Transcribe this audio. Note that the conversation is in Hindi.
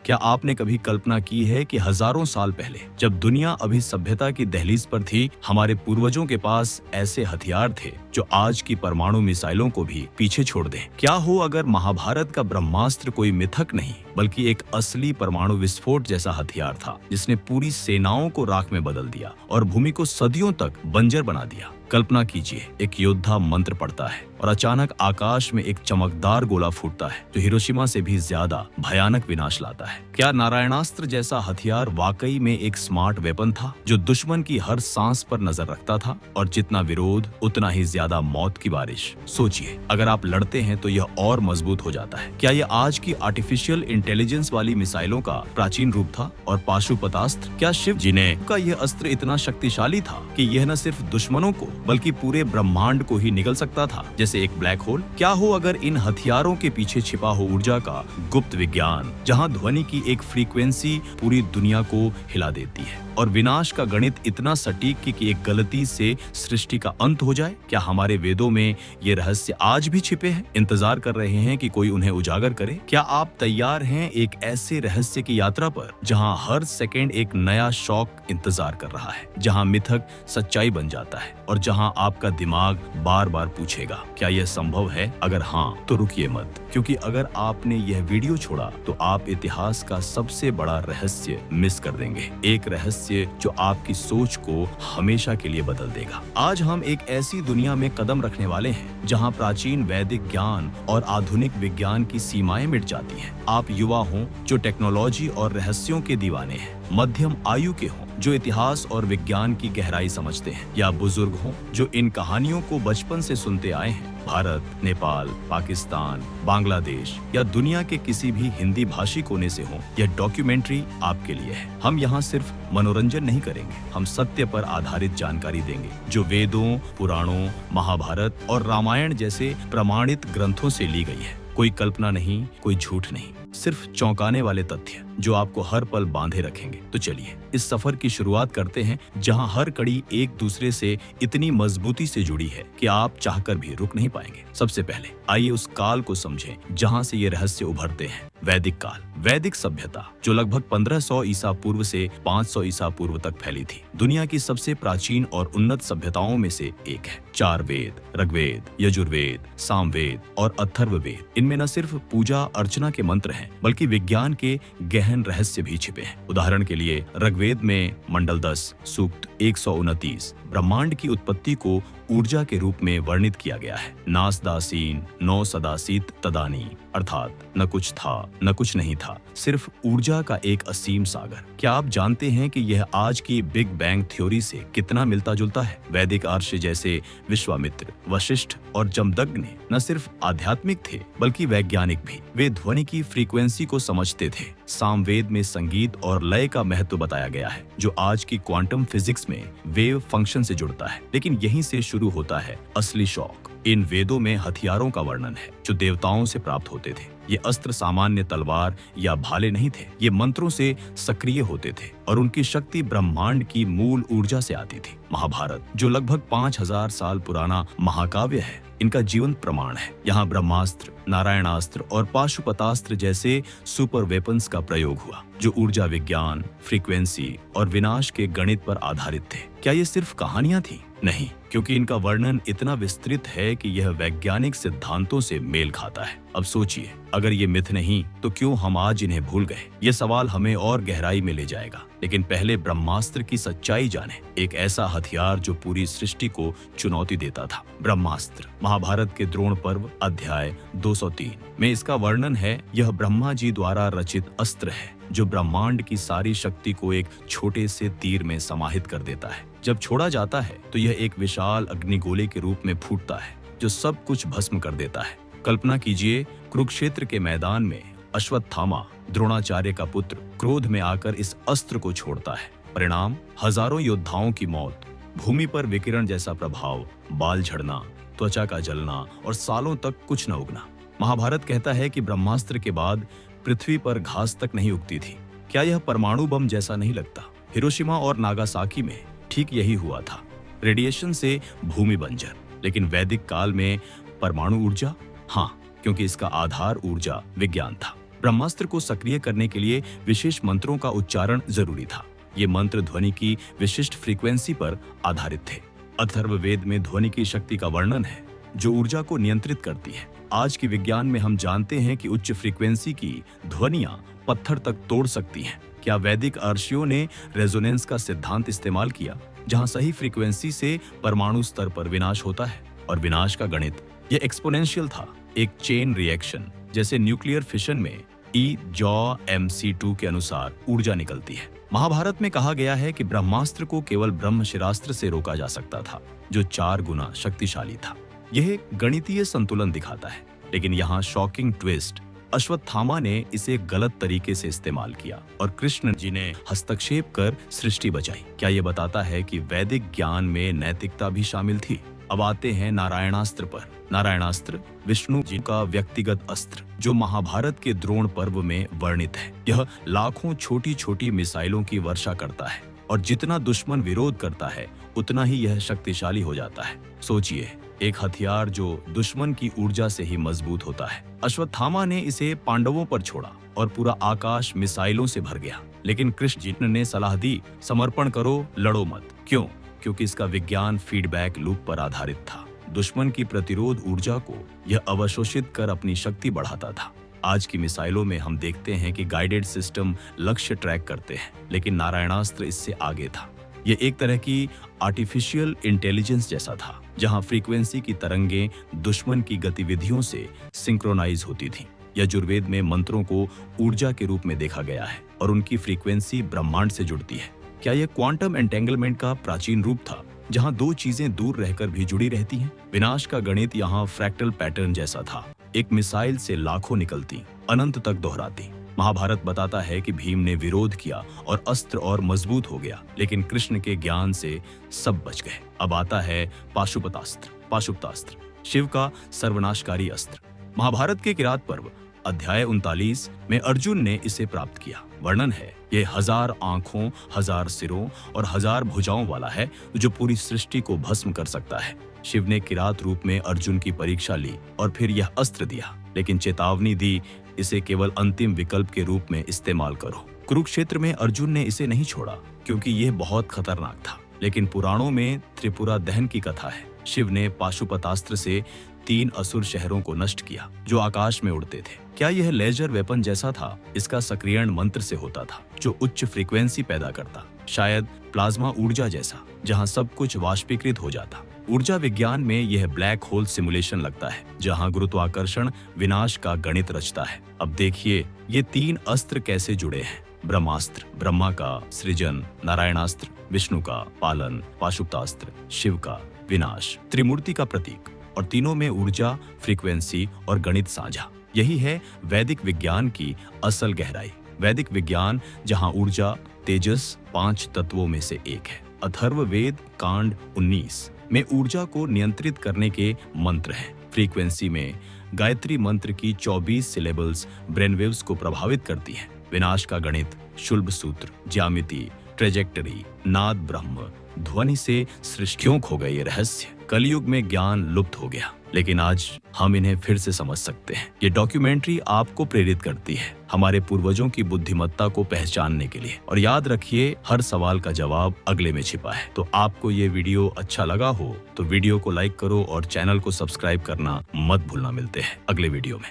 क्या आपने कभी कल्पना की है कि हजारों साल पहले जब दुनिया अभी सभ्यता की दहलीज पर थी, हमारे पूर्वजों के पास ऐसे हथियार थे जो आज की परमाणु मिसाइलों को भी पीछे छोड़ दें? क्या हो अगर महाभारत का ब्रह्मास्त्र कोई मिथक नहीं बल्कि एक असली परमाणु विस्फोट जैसा हथियार था, जिसने पूरी सेनाओं को राख में बदल दिया और भूमि को सदियों तक बंजर बना दिया। कल्पना कीजिए, एक योद्धा मंत्र पढ़ता है और अचानक आकाश में एक चमकदार गोला फूटता है जो हिरोशिमा से भी ज्यादा भयानक विनाश लाता है। क्या नारायणास्त्र जैसा हथियार वाकई में एक स्मार्ट वेपन था जो दुश्मन की हर सांस पर नजर रखता था, और जितना विरोध उतना ही ज्यादा मौत की बारिश? सोचिए, अगर आप लड़ते हैं तो यह और मजबूत हो जाता है। क्या यह आज की आर्टिफिशियल इंटेलिजेंस वाली मिसाइलों का प्राचीन रूप था? और पाशुपतास्त्र, क्या शिव जी ने का यह अस्त्र इतना शक्तिशाली था कि यह न सिर्फ दुश्मनों को बल्कि पूरे ब्रह्मांड को ही निगल सकता था, जैसे एक ब्लैक होल? क्या हो अगर इन हथियारों के पीछे छिपा हो ऊर्जा का गुप्त विज्ञान, जहां ध्वनि की एक फ्रीक्वेंसी पूरी दुनिया को हिला देती है और विनाश का गणित इतना सटीक कि एक गलती से सृष्टि का अंत हो जाए? क्या हमारे वेदों में ये रहस्य आज भी छिपे हैं, इंतजार कर रहे हैं कि कोई उन्हें उजागर करे? क्या आप तैयार हैं एक ऐसे रहस्य की यात्रा पर जहां हर सेकंड एक नया शॉक इंतजार कर रहा है, जहां मिथक सच्चाई बन जाता है और जहां आपका दिमाग बार बार पूछेगा क्या यह संभव है? अगर हाँ, तो रुकिए मत, क्योंकि अगर आपने यह वीडियो छोड़ा तो आप इतिहास का सबसे बड़ा रहस्य मिस कर देंगे, एक रहस्य जो आपकी सोच को हमेशा के लिए बदल देगा। आज हम एक ऐसी दुनिया में कदम रखने वाले हैं जहां प्राचीन वैदिक ज्ञान और आधुनिक विज्ञान की सीमाएं मिट जाती हैं। आप युवा हों जो टेक्नोलॉजी और रहस्यों के दीवाने हैं, मध्यम आयु के हों जो इतिहास और विज्ञान की गहराई समझते हैं, या बुजुर्ग हों जो इन कहानियों को बचपन से सुनते आए हैं, भारत, नेपाल, पाकिस्तान, बांग्लादेश या दुनिया के किसी भी हिंदी भाषी कोने से हो, यह डॉक्यूमेंट्री आपके लिए है। हम यहाँ सिर्फ मनोरंजन नहीं करेंगे, हम सत्य पर आधारित जानकारी देंगे जो वेदों, पुराणों, महाभारत और रामायण जैसे प्रमाणित ग्रंथों से ली गई है। कोई कल्पना नहीं, कोई झूठ नहीं, सिर्फ चौंकाने वाले तथ्य जो आपको हर पल बांधे रखेंगे। तो चलिए इस सफर की शुरुआत करते हैं जहां हर कड़ी एक दूसरे से इतनी मजबूती से जुड़ी है कि आप चाहकर भी रुक नहीं पाएंगे। सबसे पहले आइए उस काल को समझें जहां से ये रहस्य उभरते हैं, वैदिक काल। वैदिक सभ्यता जो लगभग 1500 ईसा पूर्व से 500 ईसा पूर्व तक फैली थी, दुनिया की सबसे प्राचीन और उन्नत सभ्यताओं में से एक है। 4 वेद, ऋग्वेद, यजुर्वेद, सामवेद और अथर्ववेद, इनमें न सिर्फ पूजा अर्चना के मंत्र हैं बल्कि विज्ञान के गहन रहस्य भी छिपे हैं। उदाहरण के लिए ऋग्वेद में मंडल 10 सूक्त 129 ब्रह्मांड की उत्पत्ति को ऊर्जा के रूप में वर्णित किया गया है। नासदासीन नौ सदासीत तदानी, अर्थात न कुछ था न कुछ नहीं था, सिर्फ ऊर्जा का एक असीम सागर। क्या आप जानते हैं कि यह आज की बिग बैंग थ्योरी से कितना मिलता जुलता है? वैदिक आर्ष जैसे विश्वामित्र, वशिष्ठ और जमदग्नि न सिर्फ आध्यात्मिक थे बल्कि वैज्ञानिक भी। वे ध्वनि की फ्रीक्वेंसी को समझते थे। सामवेद में संगीत और लय का महत्व बताया गया है जो आज की क्वांटम फिजिक्स में वेव फंक्शन से जुड़ता है। लेकिन यहीं से शुरू होता है असली शौक। इन वेदों में हथियारों का वर्णन है जो देवताओं से प्राप्त होते थे। ये अस्त्र सामान्य तलवार या भाले नहीं थे, ये मंत्रों से सक्रिय होते थे और उनकी शक्ति ब्रह्मांड की मूल ऊर्जा से आती थी। महाभारत जो लगभग 5000 साल पुराना महाकाव्य है, इनका जीवंत प्रमाण है। यहाँ ब्रह्मास्त्र, नारायणास्त्र और पाशुपतास्त्र जैसे सुपर वेपन्स का प्रयोग हुआ जो ऊर्जा विज्ञान, फ्रीक्वेंसी और विनाश के गणित पर आधारित थे। क्या ये सिर्फ कहानियां थी? नहीं, क्योंकि इनका वर्णन इतना विस्तृत है कि यह वैज्ञानिक सिद्धांतों से मेल खाता है। अब सोचिए, अगर ये मिथ नहीं तो क्यों हम आज इन्हें भूल गए? ये सवाल हमें और गहराई में ले जाएगा। लेकिन पहले ब्रह्मास्त्र की सच्चाई जाने, एक ऐसा हथियार जो पूरी सृष्टि को चुनौती देता था। ब्रह्मास्त्र महाभारत के द्रोण पर्व अध्याय 203 में इसका वर्णन है। यह ब्रह्मा जी द्वारा रचित अस्त्र है जो ब्रह्मांड की सारी शक्ति को एक छोटे से तीर में समाहित कर देता है। जब छोड़ा जाता है तो यह एक विशाल अग्निगोले के रूप में फूटता है जो सब कुछ भस्म कर देता है। कल्पना कीजिए, कुरुक्षेत्र के मैदान में अश्वत्थामा, द्रोणाचार्य का पुत्र, क्रोध में आकर इस अस्त्र को छोड़ता है। परिणाम हजारों योद्धाओं की मौत, भूमि पर विकिरण जैसा प्रभाव, बाल झड़ना, त्वचा का जलना और सालों तक कुछ न उगना। महाभारत कहता है कि ब्रह्मास्त्र के बाद पृथ्वी पर घास तक नहीं उगती थी। क्या यह परमाणु बम जैसा नहीं लगता? हिरोशिमा और नागासाकी में ठीक यही हुआ था, रेडिएशन से भूमि बंजर। लेकिन वैदिक काल में परमाणु ऊर्जा, हाँ, क्योंकि इसका आधार ऊर्जा विज्ञान था। ब्रह्मास्त्र को सक्रिय करने के लिए विशेष मंत्रों का उच्चारण जरूरी था। ये मंत्र ध्वनि की विशिष्ट फ्रीक्वेंसी पर आधारित थे। अथर्ववेद में ध्वनि की शक्ति का वर्णन है जो ऊर्जा को नियंत्रित करती है। आज के विज्ञान में हम जानते हैं कि उच्च फ्रीक्वेंसी की ध्वनियां पत्थर तक तोड़ सकती हैं। क्या वैदिक ऋषियों ने रेजोनेंस का सिद्धांत इस्तेमाल किया, जहां सही फ्रीक्वेंसी से परमाणु स्तर पर विनाश होता है? और विनाश का गणित यह एक्सपोनेंशियल था, एक चेन रिएक्शन। जैसे न्यूक्लियर फिशन में E-Mc2 के अनुसार ऊर्जा निकलती है। महाभारत में कहा गया है कि ब्रह्मास्त्र को केवल ब्रह्मशिरास्त्र से रोका जा सकता था, जो 4 गुना शक्तिशाली था। यह गणितीय संतुलन दिखाता है, लेकिन यहाँ शॉकिंग ट्विस्ट, अश्वत्थामा ने इसे गलत तरीके से इस्तेमाल किया और कृष्ण जी ने हस्तक्षेप कर सृष्टि बचाई। क्या यह बताता है कि वैदिक ज्ञान में नैतिकता भी शामिल थी? अब आते हैं नारायणास्त्र पर। नारायणास्त्र विष्णु जी का व्यक्तिगत अस्त्र, जो महाभारत के द्रोण पर्व में वर्णित है। यह लाखों छोटी छोटी मिसाइलों की वर्षा करता है और जितना दुश्मन विरोध करता है उतना ही यह शक्तिशाली हो जाता है। सोचिए, एक हथियार जो दुश्मन की ऊर्जा से ही मजबूत होता है। अश्वत्थामा ने इसे पांडवों पर छोड़ा और पूरा आकाश मिसाइलों से भर गया। लेकिन कृष्ण जी ने सलाह दी, समर्पण करो, लड़ो मत। क्यों? क्योंकि इसका विज्ञान फीडबैक लूप पर आधारित था। दुश्मन की प्रतिरोध ऊर्जा को यह अवशोषित कर अपनी शक्ति बढ़ाता था। आज की मिसाइलों में हम देखते हैं कि गाइडेड सिस्टम लक्ष्य ट्रैक करते हैं, लेकिन नारायणास्त्र इससे आगे था। यह एक तरह की आर्टिफिशियल इंटेलिजेंस जैसा था, जहां फ्रीक्वेंसी की तरंगें दुश्मन की गतिविधियों से सिंक्रोनाइज होती थीं। यजुर्वेद में मंत्रों को ऊर्जा के रूप में देखा गया है और उनकी फ्रीक्वेंसी ब्रह्मांड से जुड़ती है। क्या यह क्वांटम एंटेंगलमेंट का प्राचीन रूप था, जहां 2 चीजें दूर रहकर भी जुड़ी रहती हैं? विनाश का गणित यहाँ फ्रैक्टल पैटर्न जैसा था। एक मिसाइल से लाखों निकलती, अनंत तक दोहराती। महाभारत बताता है कि भीम ने विरोध किया और अस्त्र और मजबूत हो गया, लेकिन कृष्ण के ज्ञान से सब बच गए। अब आता है पाशुपतास्त्र, पाशुपतास्त्र, शिव का सर्वनाशकारी अस्त्र। महाभारत के किरात पर्व अध्याय 39 में अर्जुन ने इसे प्राप्त किया। वर्णन है, ये 1000 आंखों, 1000 सिरों और 1000 भुजाओं वाला है, जो पूरी सृष्टि को भस्म कर सकता है। शिव ने किरात रूप में अर्जुन की परीक्षा ली और फिर यह अस्त्र दिया, लेकिन चेतावनी दी, इसे केवल अंतिम विकल्प के रूप में इस्तेमाल करो। कुरुक्षेत्र में अर्जुन ने इसे नहीं छोड़ा क्योंकि यह बहुत खतरनाक था, लेकिन पुराणों में त्रिपुरा दहन की कथा है। शिव ने पाशुपतास्त्र से 3 असुर शहरों को नष्ट किया जो आकाश में उड़ते थे। क्या यह लेजर वेपन जैसा था? इसका सक्रियण मंत्र से होता था, जो उच्च फ्रीक्वेंसी पैदा करता। शायद प्लाज्मा ऊर्जा जैसा, जहां सब कुछ वाष्पीकृत हो जाता। ऊर्जा विज्ञान में यह ब्लैक होल सिमुलेशन लगता है, जहां गुरुत्वाकर्षण विनाश का गणित रचता है। अब देखिए, ये 3 अस्त्र कैसे जुड़े हैं। ब्रह्मास्त्र, ब्रह्मा का सृजन; नारायणास्त्र, विष्णु का पालन; पाशुपतास्त्र, शिव का विनाश। त्रिमूर्ति का प्रतीक, और तीनों में ऊर्जा, फ्रीक्वेंसी और गणित साझा। यही है वैदिक विज्ञान की असल गहराई। वैदिक विज्ञान जहां ऊर्जा, तेजस 5 तत्वों में से एक है। अथर्ववेद कांड 19 में ऊर्जा को नियंत्रित करने के मंत्र हैं। फ्रीक्वेंसी में गायत्री मंत्र की 24 सिलेबल्स ब्रेनवेव्स को प्रभावित करती हैं। विनाश का गणित, शुल्ब सूत्र, ज्यामिति, ट्रेजेक्टरी, नाद ब्रह्म, ध्वनि से सृष्टियों खो गए ये रहस्य। कलयुग में ज्ञान लुप्त हो गया, लेकिन आज हम इन्हें फिर से समझ सकते हैं। ये डॉक्यूमेंट्री आपको प्रेरित करती है हमारे पूर्वजों की बुद्धिमत्ता को पहचानने के लिए। और याद रखिए, हर सवाल का जवाब अगले में छिपा है। तो आपको ये वीडियो अच्छा लगा हो तो वीडियो को लाइक करो और चैनल को सब्सक्राइब करना मत भूलना। मिलते हैं अगले वीडियो में।